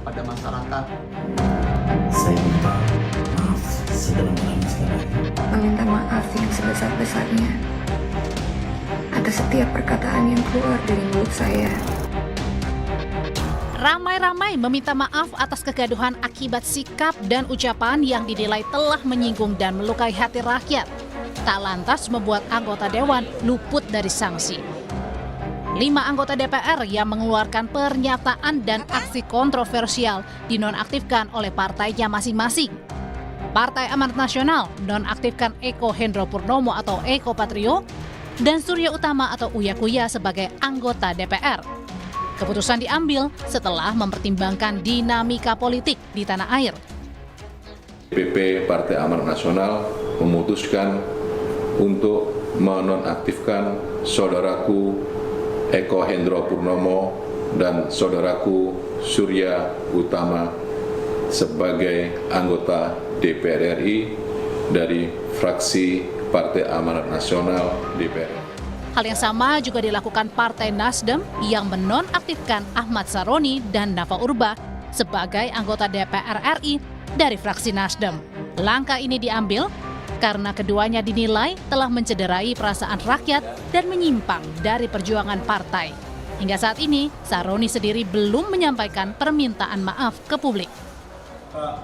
pada masyarakat. Saya minta maaf sedalam-dalamnya sekali lagi. Meminta maaf yang sebesar-besarnya atas setiap perkataan yang keluar dari mulut saya. Ramai-ramai meminta maaf atas kegaduhan akibat sikap dan ucapan yang dinilai telah menyinggung dan melukai hati rakyat. Tak lantas membuat anggota dewan luput dari sanksi. 5 anggota DPR yang mengeluarkan pernyataan dan aksi kontroversial dinonaktifkan oleh partainya masing-masing. Partai Amanat Nasional nonaktifkan Eko Hendro Purnomo atau Eko Patrio dan Surya Utama atau Uya Kuya sebagai anggota DPR. Keputusan diambil setelah mempertimbangkan dinamika politik di tanah air. DPP Partai Amanat Nasional memutuskan untuk menonaktifkan saudaraku Eko Hendro Purnomo dan saudaraku Surya Utama sebagai anggota DPR RI dari fraksi Partai Amanat Nasional DPR. Hal yang sama juga dilakukan Partai Nasdem yang menonaktifkan Ahmad Saroni dan Nafa Urba sebagai anggota DPR RI dari fraksi Nasdem. Langkah ini diambil karena keduanya dinilai telah mencederai perasaan rakyat dan menyimpang dari perjuangan partai. Hingga saat ini, Saroni sendiri belum menyampaikan permintaan maaf ke publik.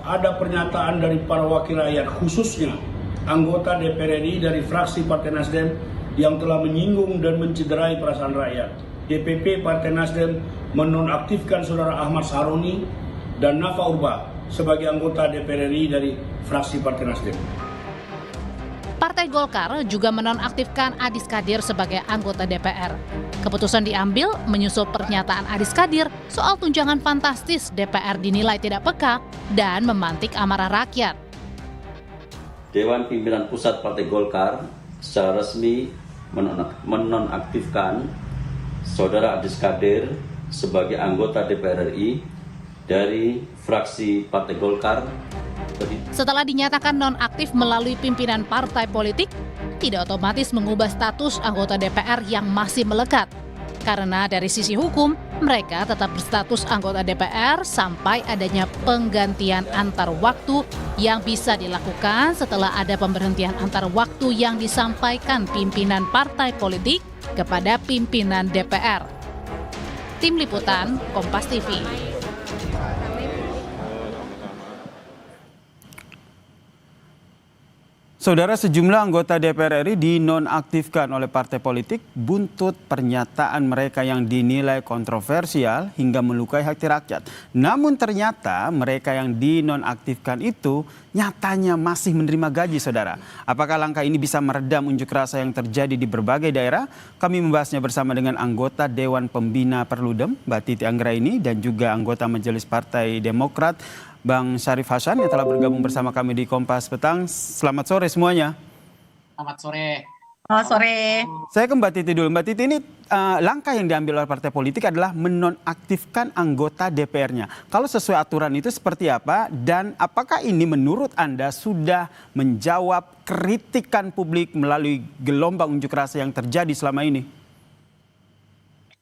Ada pernyataan dari para wakil rakyat, khususnya anggota DPR RI dari fraksi Partai Nasdem yang telah menyinggung dan mencederai perasaan rakyat. DPP Partai Nasdem menonaktifkan saudara Ahmad Saroni dan Nafa Urba sebagai anggota DPR RI dari fraksi Partai Nasdem. Partai Golkar juga menonaktifkan Adis Kadir sebagai anggota DPR. Keputusan diambil menyusul pernyataan Adis Kadir soal tunjangan fantastis DPR dinilai tidak peka dan memantik amarah rakyat. Dewan Pimpinan Pusat Partai Golkar secara resmi menonaktifkan Saudara Adis Kadir sebagai anggota DPR RI dari fraksi Partai Golkar. Setelah dinyatakan nonaktif melalui pimpinan partai politik, tidak otomatis mengubah status anggota DPR yang masih melekat. Karena dari sisi hukum, mereka tetap berstatus anggota DPR sampai adanya penggantian antar waktu yang bisa dilakukan setelah ada pemberhentian antar waktu yang disampaikan pimpinan partai politik kepada pimpinan DPR. Tim Liputan, Kompas TV. Saudara, sejumlah anggota DPR RI dinonaktifkan oleh partai politik buntut pernyataan mereka yang dinilai kontroversial hingga melukai hati rakyat. Namun ternyata mereka yang dinonaktifkan itu nyatanya masih menerima gaji, saudara. Apakah langkah ini bisa meredam unjuk rasa yang terjadi di berbagai daerah? Kami membahasnya bersama dengan anggota Dewan Pembina Perludem, Mbak Titi Anggraini, dan juga anggota Majelis Partai Demokrat, Bang Syarif Hasan, yang telah bergabung bersama kami di Kompas Petang. Selamat sore semuanya. Selamat sore. Selamat sore. Saya ke Mbak Titi dulu. Mbak Titi, ini langkah yang diambil oleh partai politik adalah menonaktifkan anggota DPR-nya. Kalau sesuai aturan itu seperti apa? Dan apakah ini menurut Anda sudah menjawab kritikan publik melalui gelombang unjuk rasa yang terjadi selama ini?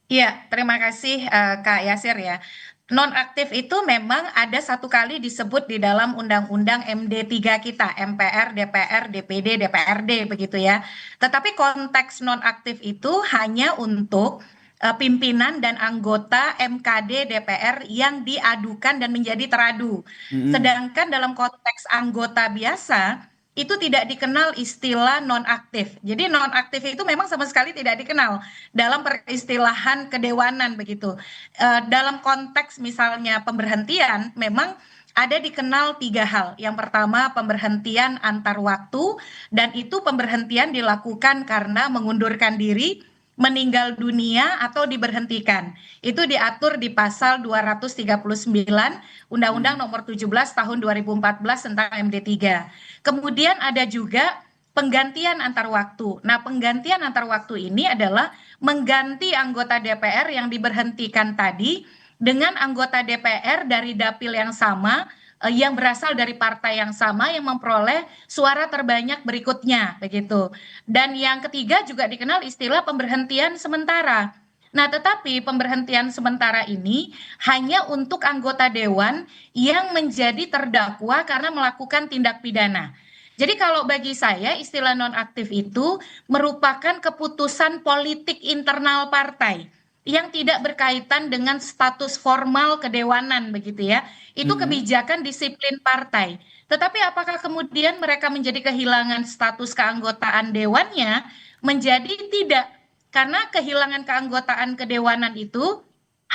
Iya, terima kasih Kak Yasir ya. Nonaktif itu memang ada satu kali disebut di dalam Undang-Undang MD3 kita, MPR, DPR, DPD, DPRD begitu ya. Tetapi konteks nonaktif itu hanya untuk pimpinan dan anggota MKD DPR yang diadukan dan menjadi teradu. Sedangkan dalam konteks anggota biasa itu tidak dikenal istilah nonaktif. Jadi nonaktif itu memang sama sekali tidak dikenal dalam peristilahan kedewanan begitu. Dalam konteks misalnya pemberhentian memang ada dikenal 3 hal. Yang pertama pemberhentian antar waktu, dan itu pemberhentian dilakukan karena mengundurkan diri, meninggal dunia atau diberhentikan. Itu diatur di pasal 239 Undang-Undang Nomor 17 Tahun 2014 tentang MD3. Kemudian ada juga penggantian antar waktu. Nah, penggantian antar waktu ini adalah mengganti anggota DPR yang diberhentikan tadi dengan anggota DPR dari dapil yang sama, yang berasal dari partai yang sama, yang memperoleh suara terbanyak berikutnya begitu. Dan yang ketiga juga dikenal istilah pemberhentian sementara. Nah, tetapi pemberhentian sementara ini hanya untuk anggota dewan yang menjadi terdakwa karena melakukan tindak pidana. Jadi kalau bagi saya istilah nonaktif itu merupakan keputusan politik internal partai yang tidak berkaitan dengan status formal kedewanan begitu ya. Itu kebijakan disiplin partai. Tetapi apakah kemudian mereka menjadi kehilangan status keanggotaan dewannya? Menjadi tidak. Karena kehilangan keanggotaan kedewanan itu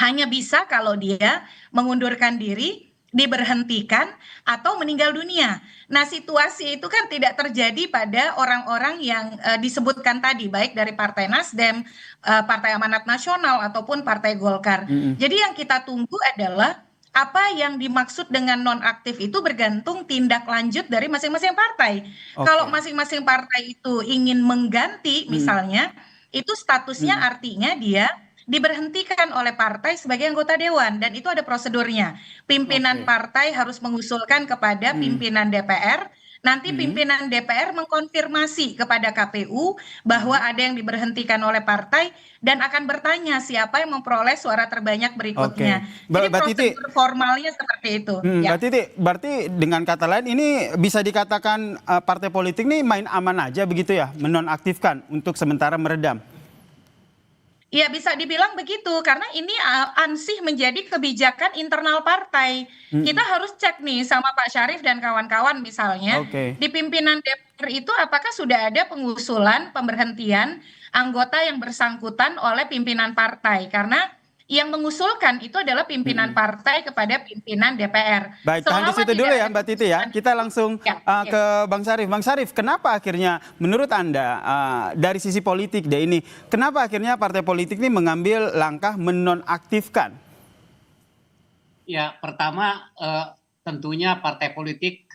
hanya bisa kalau dia mengundurkan diri, diberhentikan, atau meninggal dunia. Nah, situasi itu kan tidak terjadi pada orang-orang yang disebutkan tadi, baik dari Partai Nasdem, Partai Amanat Nasional, ataupun Partai Golkar. Jadi yang kita tunggu adalah apa yang dimaksud dengan nonaktif itu bergantung tindak lanjut dari masing-masing partai. Kalau masing-masing partai itu ingin mengganti misalnya, itu statusnya artinya dia diberhentikan oleh partai sebagai anggota dewan dan itu ada prosedurnya. Pimpinan partai harus mengusulkan kepada pimpinan DPR, nanti pimpinan DPR mengkonfirmasi kepada KPU bahwa ada yang diberhentikan oleh partai dan akan bertanya siapa yang memperoleh suara terbanyak berikutnya. Jadi prosedur formalnya seperti itu. Mbak Titi, berarti dengan kata lain ini bisa dikatakan partai politik ini main aman aja begitu ya, menonaktifkan untuk sementara meredam? Ya bisa dibilang begitu karena ini ansih menjadi kebijakan internal partai. Kita harus cek nih sama Pak Syarif dan kawan-kawan misalnya di pimpinan DPR itu apakah sudah ada pengusulan pemberhentian anggota yang bersangkutan oleh pimpinan partai karena yang mengusulkan itu adalah pimpinan partai kepada pimpinan DPR. Baik, tahan di situ dulu ya Mbak Titi ya. Kita langsung ke Bang Syarif. Bang Syarif, kenapa akhirnya menurut Anda dari sisi politik deh ini, kenapa akhirnya partai politik ini mengambil langkah menonaktifkan? Ya, pertama tentunya partai politik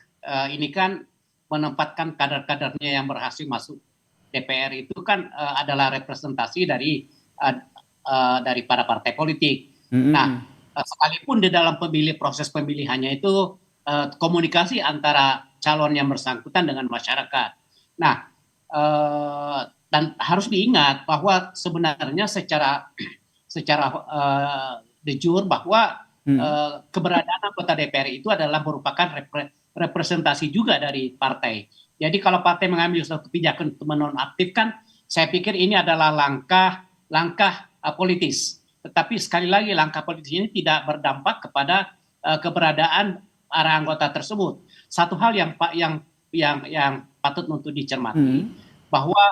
ini kan menempatkan kader-kadernya yang berhasil masuk DPR itu kan adalah representasi dari para partai politik. Nah, sekalipun di dalam proses pemilihannya itu komunikasi antara calon yang bersangkutan dengan masyarakat. Nah, dan harus diingat bahwa sebenarnya secara de jure bahwa keberadaan anggota DPR itu adalah merupakan representasi juga dari partai. Jadi kalau partai mengambil suatu kebijakan untuk menonaktifkan, saya pikir ini adalah langkah politis, tetapi sekali lagi langkah politis ini tidak berdampak kepada keberadaan para anggota tersebut. Satu hal yang patut untuk dicermati bahwa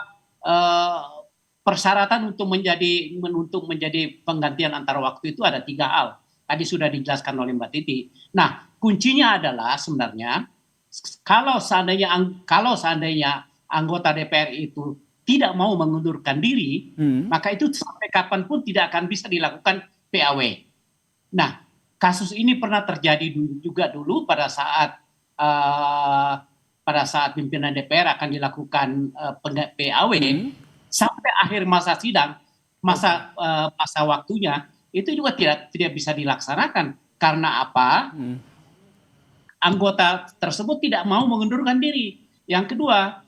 persyaratan untuk menjadi penggantian antar waktu itu ada 3 hal. Tadi sudah dijelaskan oleh Mbak Titi. Nah, kuncinya adalah sebenarnya kalau seandainya anggota DPR itu tidak mau mengundurkan diri, maka itu sampai kapanpun tidak akan bisa dilakukan PAW. Nah, kasus ini pernah terjadi juga dulu pada saat pimpinan DPR akan dilakukan PAW sampai akhir masa sidang, masa waktunya itu juga tidak bisa dilaksanakan karena apa? Anggota tersebut tidak mau mengundurkan diri. Yang kedua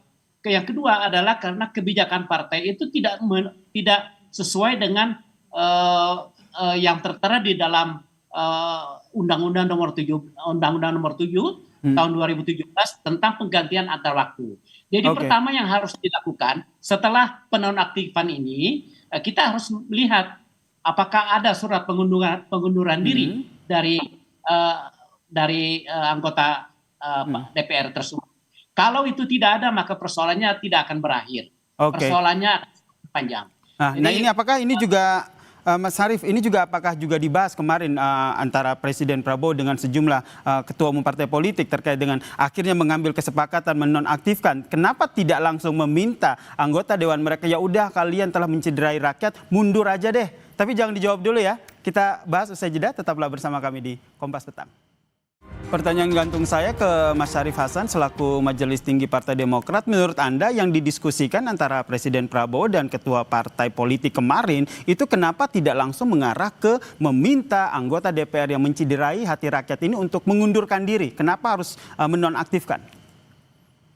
adalah karena kebijakan partai itu tidak sesuai dengan yang tertera di dalam Undang-Undang Nomor 7 tahun 2017 tentang penggantian antar waktu. Jadi pertama yang harus dilakukan setelah penonaktifan ini, kita harus melihat apakah ada surat pengunduran diri dari anggota DPR tersebut. Kalau itu tidak ada, maka persoalannya tidak akan berakhir. Persoalannya akan panjang. Nah, ini apakah ini juga, Mas Syarif, ini juga apakah juga dibahas kemarin antara Presiden Prabowo dengan sejumlah ketua umum partai politik terkait dengan akhirnya mengambil kesepakatan menonaktifkan? Kenapa tidak langsung meminta anggota dewan mereka, ya udah kalian telah mencederai rakyat, mundur aja deh. Tapi jangan dijawab dulu ya. Kita bahas usai jeda, tetaplah bersama kami di Kompas Petang. Pertanyaan gantung saya ke Mas Syarif Hasan selaku Majelis Tinggi Partai Demokrat. Menurut Anda yang didiskusikan antara Presiden Prabowo dan ketua partai politik kemarin itu kenapa tidak langsung mengarah ke meminta anggota DPR yang menciderai hati rakyat ini untuk mengundurkan diri? Kenapa harus menonaktifkan?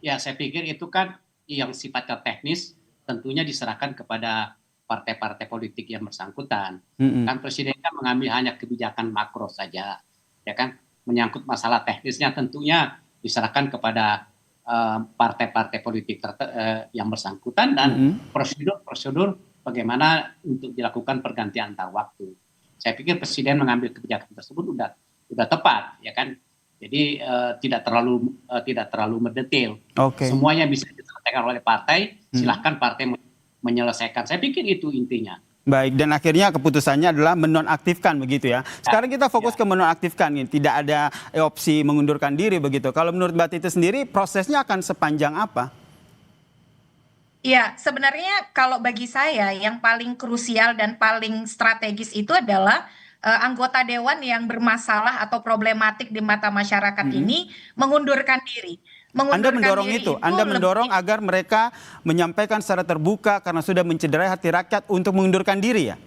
Ya, saya pikir itu kan yang sifatnya teknis tentunya diserahkan kepada partai-partai politik yang bersangkutan. Kan presiden kan mengambil hanya kebijakan makro saja, ya kan, menyangkut masalah teknisnya tentunya diserahkan kepada partai-partai politik yang bersangkutan dan prosedur bagaimana untuk dilakukan pergantian antar waktu. Saya pikir presiden mengambil kebijakan tersebut udah tepat, ya kan. Jadi tidak terlalu mendetail. Semuanya bisa diselesaikan oleh partai. Silahkan partai menyelesaikan. Saya pikir itu intinya. Baik, dan akhirnya keputusannya adalah menonaktifkan begitu ya. Sekarang kita fokus ke menonaktifkan, tidak ada opsi mengundurkan diri begitu. Kalau menurut Mbak Titi sendiri prosesnya akan sepanjang apa? Ya, sebenarnya kalau bagi saya yang paling krusial dan paling strategis itu adalah anggota dewan yang bermasalah atau problematik di mata masyarakat ini mengundurkan diri. Anda mendorong itu, Anda mendorong agar mereka menyampaikan secara terbuka karena sudah mencederai hati rakyat untuk mengundurkan diri ya?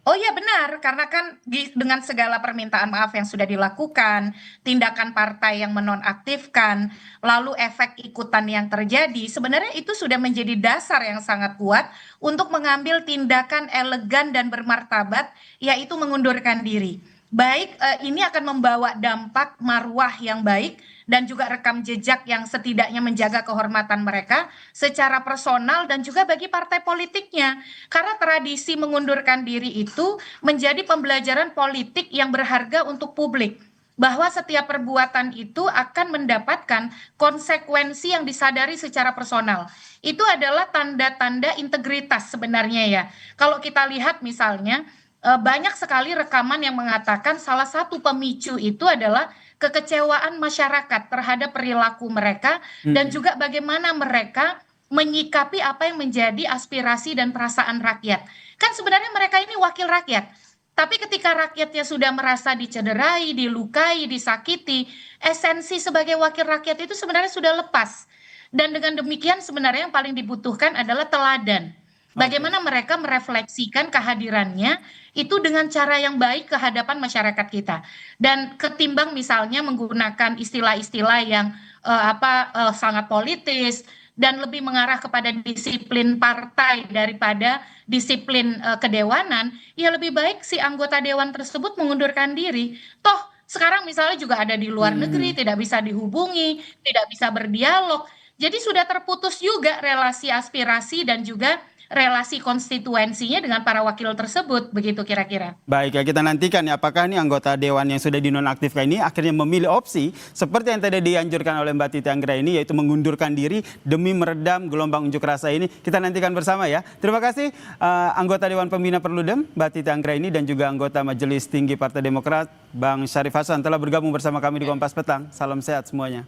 Oh iya benar, karena kan dengan segala permintaan maaf yang sudah dilakukan, tindakan partai yang menonaktifkan, lalu efek ikutan yang terjadi, sebenarnya itu sudah menjadi dasar yang sangat kuat untuk mengambil tindakan elegan dan bermartabat, yaitu mengundurkan diri. Baik, ini akan membawa dampak marwah yang baik dan juga rekam jejak yang setidaknya menjaga kehormatan mereka secara personal dan juga bagi partai politiknya. Karena tradisi mengundurkan diri itu menjadi pembelajaran politik yang berharga untuk publik. Bahwa setiap perbuatan itu akan mendapatkan konsekuensi yang disadari secara personal. Itu adalah tanda-tanda integritas sebenarnya ya. Kalau kita lihat misalnya, banyak sekali rekaman yang mengatakan salah satu pemicu itu adalah kekecewaan masyarakat terhadap perilaku mereka dan juga bagaimana mereka menyikapi apa yang menjadi aspirasi dan perasaan rakyat. Kan sebenarnya mereka ini wakil rakyat. Tapi ketika rakyatnya sudah merasa dicederai, dilukai, disakiti, esensi sebagai wakil rakyat itu sebenarnya sudah lepas. Dan dengan demikian sebenarnya yang paling dibutuhkan adalah teladan. Bagaimana mereka merefleksikan kehadirannya itu dengan cara yang baik ke hadapan masyarakat kita. Dan ketimbang misalnya menggunakan istilah-istilah yang sangat politis dan lebih mengarah kepada disiplin partai daripada disiplin kedewanan, ya lebih baik si anggota dewan tersebut mengundurkan diri. Toh sekarang misalnya juga ada di luar negeri, tidak bisa dihubungi, tidak bisa berdialog. Jadi sudah terputus juga relasi aspirasi dan juga relasi konstituensinya dengan para wakil tersebut, begitu kira-kira. Baik ya, kita nantikan ya apakah ini anggota dewan yang sudah dinonaktifkan ini akhirnya memilih opsi seperti yang tadi dianjurkan oleh Mbak Titi Anggraini, yaitu mengundurkan diri demi meredam gelombang unjuk rasa ini. Kita nantikan bersama ya. Terima kasih anggota Dewan Pembina Perludem Mbak Titi Anggraini dan juga anggota Majelis Tinggi Partai Demokrat Bang Syarif Hasan telah bergabung bersama kami di Kompas Petang. Salam sehat semuanya.